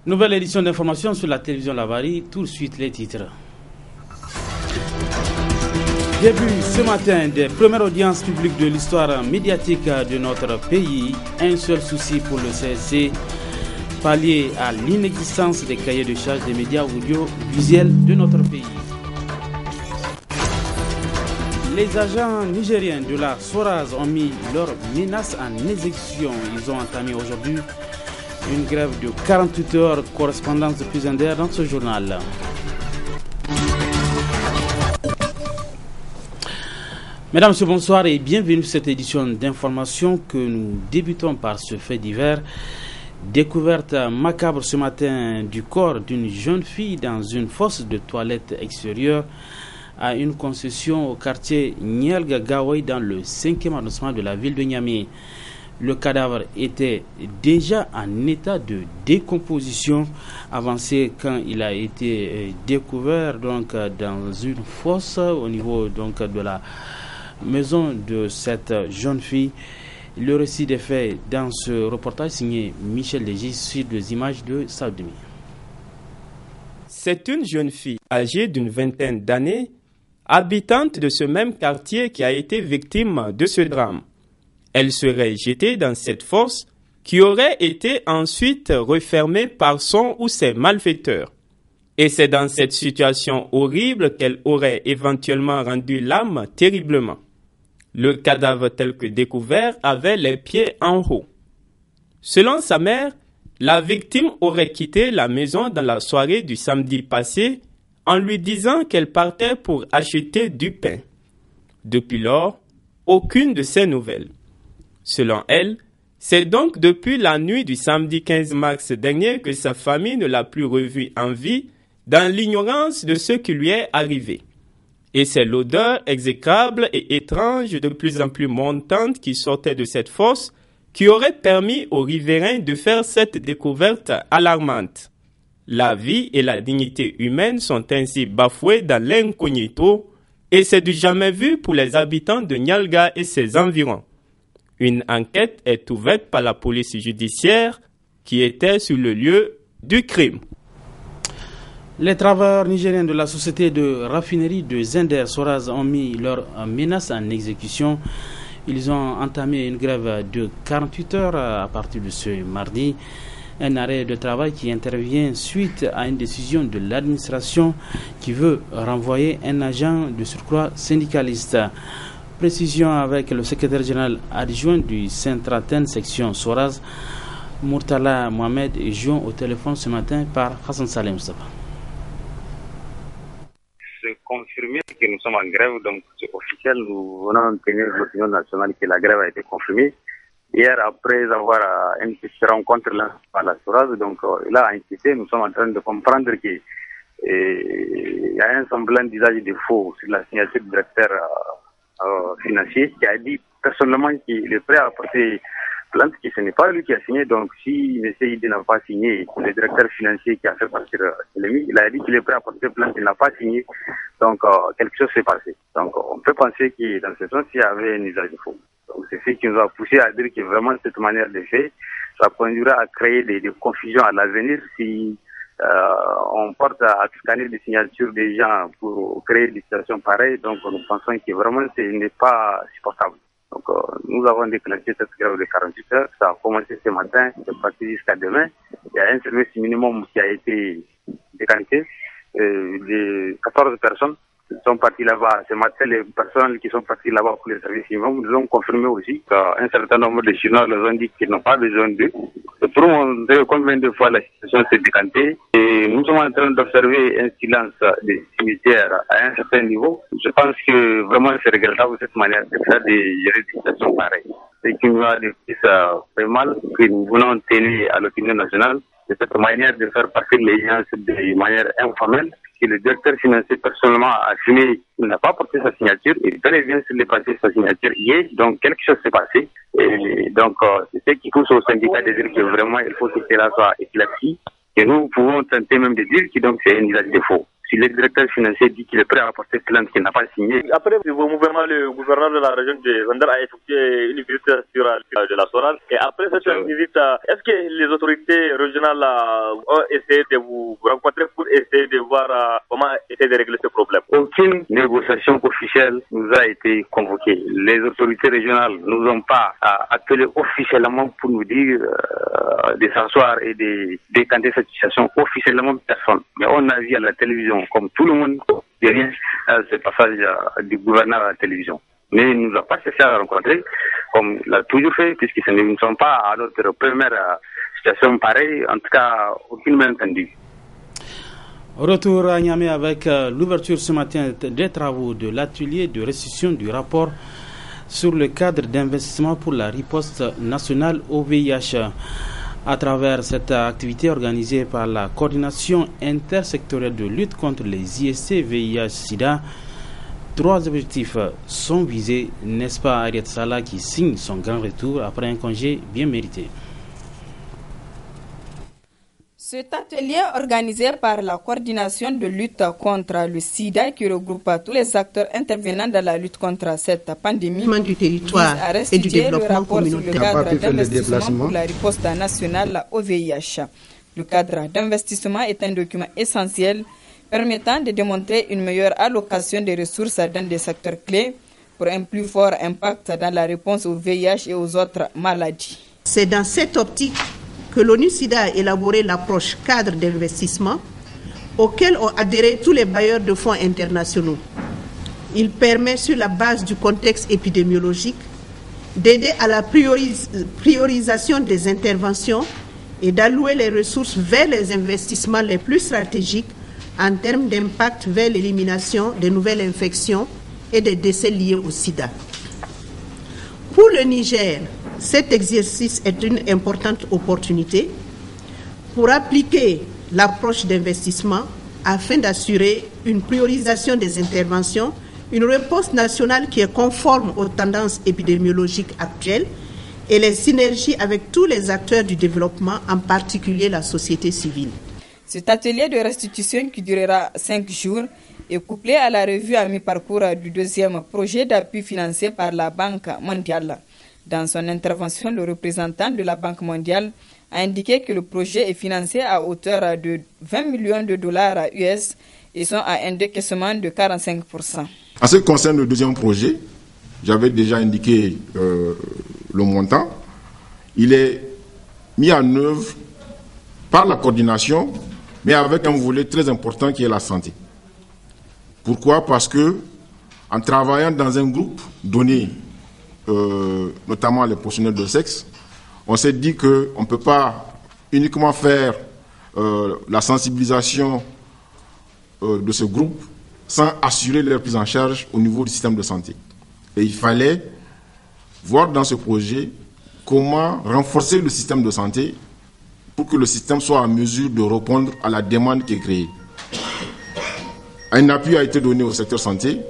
Nouvelle édition d'information sur la télévision Lavari, tout de suite les titres. Début ce matin des premières audiences publiques de l'histoire médiatique de notre pays. Un seul souci pour le CSC, pallier à l'inexistence des cahiers de charges des médias audiovisuels de notre pays. Les agents nigériens de la SORAS ont mis leurs menaces en exécution. Ils ont entamé aujourd'hui une grève de 48 heures, correspondance de plus d'air dans ce journal. Mesdames, Messieurs, bonsoir et bienvenue sur cette édition d'information que nous débutons par ce fait divers. Découverte macabre ce matin du corps d'une jeune fille dans une fosse de toilette extérieure à une concession au quartier Nielga Gawai dans le 5e arrondissement de la ville de Niamey. Le cadavre était déjà en état de décomposition avancée quand il a été découvert donc dans une fosse au niveau donc de la maison de cette jeune fille. Le récit des faits dans ce reportage signé Michel Légis sur des images de Saoudimi. C'est une jeune fille âgée d'une vingtaine d'années, habitante de ce même quartier qui a été victime de ce drame. Elle serait jetée dans cette fosse qui aurait été ensuite refermée par son ou ses malfaiteurs. Et c'est dans cette situation horrible qu'elle aurait éventuellement rendu l'âme terriblement. Le cadavre tel que découvert avait les pieds en haut. Selon sa mère, la victime aurait quitté la maison dans la soirée du samedi passé en lui disant qu'elle partait pour acheter du pain. Depuis lors, aucune de ces nouvelles. Selon elle, c'est donc depuis la nuit du samedi 15 mars dernier que sa famille ne l'a plus revue en vie dans l'ignorance de ce qui lui est arrivé. Et c'est l'odeur exécrable et étrange de plus en plus montante qui sortait de cette fosse qui aurait permis aux riverains de faire cette découverte alarmante. La vie et la dignité humaine sont ainsi bafouées dans l'incognito et c'est du jamais vu pour les habitants de Nialga et ses environs. Une enquête est ouverte par la police judiciaire qui était sur le lieu du crime. Les travailleurs nigériens de la société de raffinerie de Zender Soraz ont mis leurs menaces en exécution. Ils ont entamé une grève de 48 heures à partir de ce mardi. Un arrêt de travail qui intervient suite à une décision de l'administration qui veut renvoyer un agent de surcroît syndicaliste. Précision avec le secrétaire général adjoint du Saint-Traten section Soraz, Murtala Mohamed, est joint au téléphone ce matin par Hassan Salem Mustafa. C'est confirmé que nous sommes en grève, donc c'est officiel. Nous venons de tenir l'opinion nationale que la grève a été confirmée. Hier, après avoir une petite rencontre là à la Soraz, donc là, à incité, nous sommes en train de comprendre qu'il y a un semblant d'usage de faux sur la signature du directeur financier qui a dit personnellement qu'il est prêt à porter plainte, que ce n'est pas lui qui a signé. Donc si M. Ide n'a pas signé, le directeur financier qui a fait partir l'ennemi, il a dit qu'il est prêt à porter plainte, il n'a pas signé. Donc quelque chose s'est passé. Donc on peut penser que dans ce sens, il y avait un usage de faux. Donc c'est ce qui nous a poussé à dire que vraiment cette manière de faire, ça conduira à créer des confusions à l'avenir si on porte à scanner des signatures des gens pour créer des situations pareilles. Donc nous pensons que vraiment ce n'est pas supportable. Donc nous avons déclenché cette grève de 48 heures. Ça a commencé ce matin, c'est parti jusqu'à demain. Il y a un service minimum qui a été décanté de 14 personnes. Ils sont partis là-bas. Ce matin, les personnes qui sont parties là-bas pour les services minimums nous ont confirmé aussi qu'un certain nombre de Chinois leur ont dit qu'ils n'ont pas besoin d'eux. C'est pour montrer combien de fois la situation s'est décantée. Et nous sommes en train d'observer un silence des cimetières à un certain niveau. Je pense que vraiment c'est regrettable cette manière de faire, de gérer des situations pareilles. Ce qui nous a fait mal, que nous voulons tenir à l'opinion nationale, c'est cette manière de faire passer les gens de manière informelle. Que le directeur financier personnellement a assumé qu'il n'a pas porté sa signature et bel et bien s'il est passé sa signature hier, donc quelque chose s'est passé. Et donc c'est ce qui pousse au syndicat de dire que vraiment il faut que cela soit éclairci, que nous pouvons tenter même de dire que donc c'est un usage de faux. Si le directeur financier dit qu'il est prêt à porter plainte, qu'il n'a pas signé. Après vos mouvements, le gouverneur de la région de Zender a effectué une visite sur de la SORAS. Et après cette visite, est-ce que les autorités régionales ont essayé de vous rencontrer pour essayer de voir comment essayer de régler ce problème? Aucune négociation officielle nous a été convoquée. Les autorités régionales ne nous ont pas appelé officiellement pour nous dire de s'asseoir et de décanter cette situation. Officiellement, personne. Mais on a vu à la télévision, comme tout le monde, derrière ce passage du gouverneur à la télévision. Mais il ne nous a pas cessé à rencontrer, comme il l'a toujours fait, puisque nous ne sommes pas à notre première situation pareille, en tout cas, aucune main tendue. Retour à Niamey avec l'ouverture ce matin des travaux de l'atelier de restitution du rapport sur le cadre d'investissement pour la riposte nationale au VIH. À travers cette activité organisée par la coordination intersectorielle de lutte contre les IST VIH-Sida, 3 objectifs sont visés, n'est-ce pas Ariette Salah qui signe son grand retour après un congé bien mérité. Cet atelier organisé par la coordination de lutte contre le sida qui regroupe tous les acteurs intervenant dans la lutte contre cette pandémie du territoire et du développement communautaire le cadre d'investissement pour la riposte nationale au VIH. Le cadre d'investissement est un document essentiel permettant de démontrer une meilleure allocation des ressources dans des secteurs clés pour un plus fort impact dans la réponse au VIH et aux autres maladies. C'est dans cette optique que l'ONU-SIDA a élaboré l'approche cadre d'investissement auquel ont adhéré tous les bailleurs de fonds internationaux. Il permet, sur la base du contexte épidémiologique, d'aider à la priorisation des interventions et d'allouer les ressources vers les investissements les plus stratégiques en termes d'impact vers l'élimination des nouvelles infections et des décès liés au sida. Pour le Niger, cet exercice est une importante opportunité pour appliquer l'approche d'investissement afin d'assurer une priorisation des interventions, une réponse nationale qui est conforme aux tendances épidémiologiques actuelles et les synergies avec tous les acteurs du développement, en particulier la société civile. Cet atelier de restitution qui durera 5 jours est couplé à la revue à mi-parcours du 2e projet d'appui financé par la Banque mondiale. Dans son intervention, le représentant de la Banque mondiale a indiqué que le projet est financé à hauteur de 20 millions de dollars US et sont à un décaissement de 45%. En ce qui concerne le 2e projet, j'avais déjà indiqué le montant. Il est mis en œuvre par la coordination, mais avec un volet très important qui est la santé. Pourquoi? Parce que en travaillant dans un groupe donné, notamment les professionnels de sexe, on s'est dit qu'on ne peut pas uniquement faire la sensibilisation de ce groupe sans assurer leur prise en charge au niveau du système de santé. Et il fallait voir dans ce projet comment renforcer le système de santé pour que le système soit en mesure de répondre à la demande qui est créée. Un appui a été donné au secteur santé.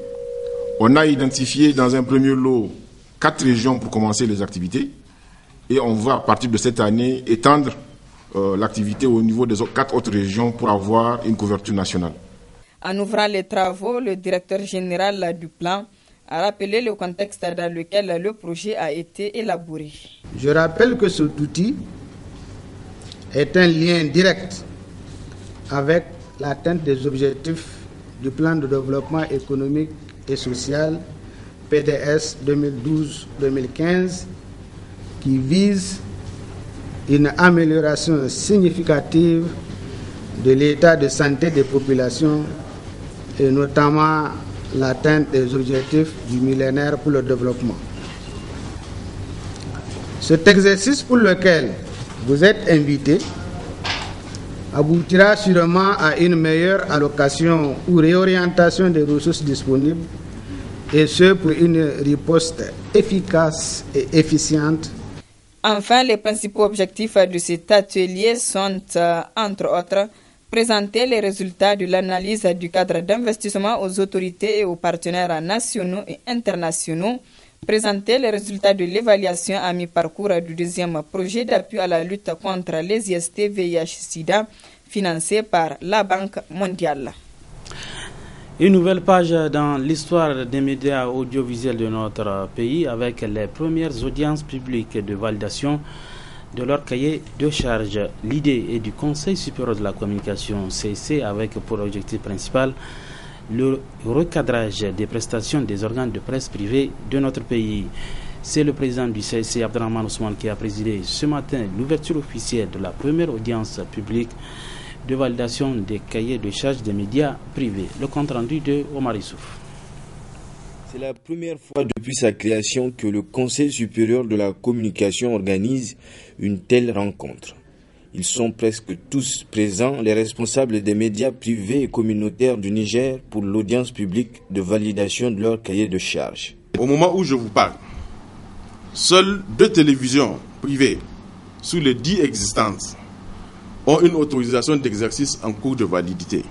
On a identifié dans un premier lot 4 régions pour commencer les activités et on va à partir de cette année étendre l'activité au niveau des 4 autres régions pour avoir une couverture nationale. En ouvrant les travaux, le directeur général du plan a rappelé le contexte dans lequel le projet a été élaboré. Je rappelle que cet outil est un lien direct avec l'atteinte des objectifs du plan de développement économique et social PDS 2012-2015 qui vise une amélioration significative de l'état de santé des populations et notamment l'atteinte des objectifs du millénaire pour le développement. Cet exercice pour lequel vous êtes invités aboutira sûrement à une meilleure allocation ou réorientation des ressources disponibles et ce pour une riposte efficace et efficiente. Enfin, les principaux objectifs de cet atelier sont, entre autres, présenter les résultats de l'analyse du cadre d'investissement aux autorités et aux partenaires nationaux et internationaux, présenter les résultats de l'évaluation à mi-parcours du 2e projet d'appui à la lutte contre les IST VIH-Sida financé par la Banque mondiale. Une nouvelle page dans l'histoire des médias audiovisuels de notre pays avec les premières audiences publiques de validation de leur cahier de charges. L'idée est du Conseil supérieur de la communication CC avec pour objectif principal le recadrage des prestations des organes de presse privés de notre pays. C'est le président du CC, Abdrahmane Ousmane, qui a présidé ce matin l'ouverture officielle de la première audience publique de validation des cahiers de charges des médias privés. Le compte rendu de Omar Issouf. C'est la première fois depuis sa création que le Conseil supérieur de la communication organise une telle rencontre. Ils sont presque tous présents, les responsables des médias privés et communautaires du Niger, pour l'audience publique de validation de leur cahier de charges. Au moment où je vous parle, seules 2 télévisions privées sous les 10 existantes ont une autorisation d'exercice en cours de validité.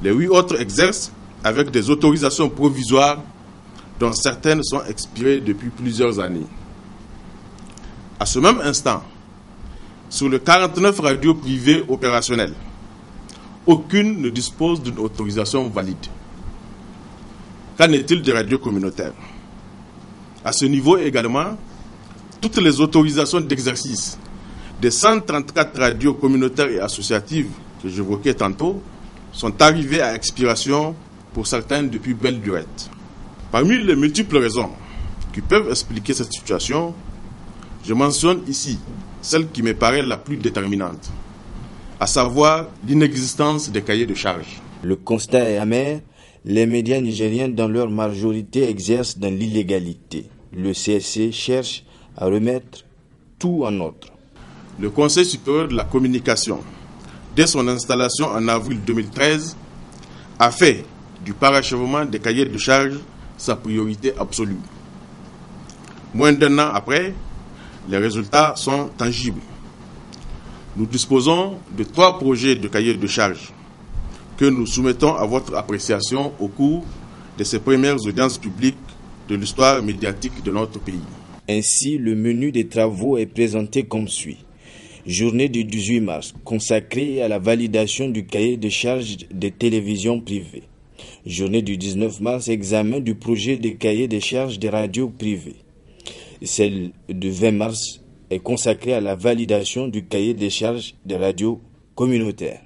Les 8 autres exercent avec des autorisations provisoires dont certaines sont expirées depuis plusieurs années. À ce même instant, sur les 49 radios privées opérationnelles, aucune ne dispose d'une autorisation valide. Qu'en est-il des radios communautaires? À ce niveau également, toutes les autorisations d'exercice des 134 radios communautaires et associatives que j'évoquais tantôt sont arrivées à expiration pour certaines depuis belle durette. Parmi les multiples raisons qui peuvent expliquer cette situation, je mentionne ici celle qui me paraît la plus déterminante, à savoir l'inexistence des cahiers de charges. Le constat est amer, les médias nigériens dans leur majorité exercent dans l'illégalité. Le CSC cherche à remettre tout en ordre. Le Conseil supérieur de la communication, dès son installation en avril 2013, a fait du parachèvement des cahiers de charges sa priorité absolue. Moins d'1 an après, les résultats sont tangibles. Nous disposons de 3 projets de cahiers de charges que nous soumettons à votre appréciation au cours de ces premières audiences publiques de l'histoire médiatique de notre pays. Ainsi, le menu des travaux est présenté comme suit. Journée du 18 mars, consacrée à la validation du cahier de charges des télévisions privées. Journée du 19 mars, examen du projet de cahier de charges des radios privées. Celle du 20 mars est consacrée à la validation du cahier de charges des radios communautaires.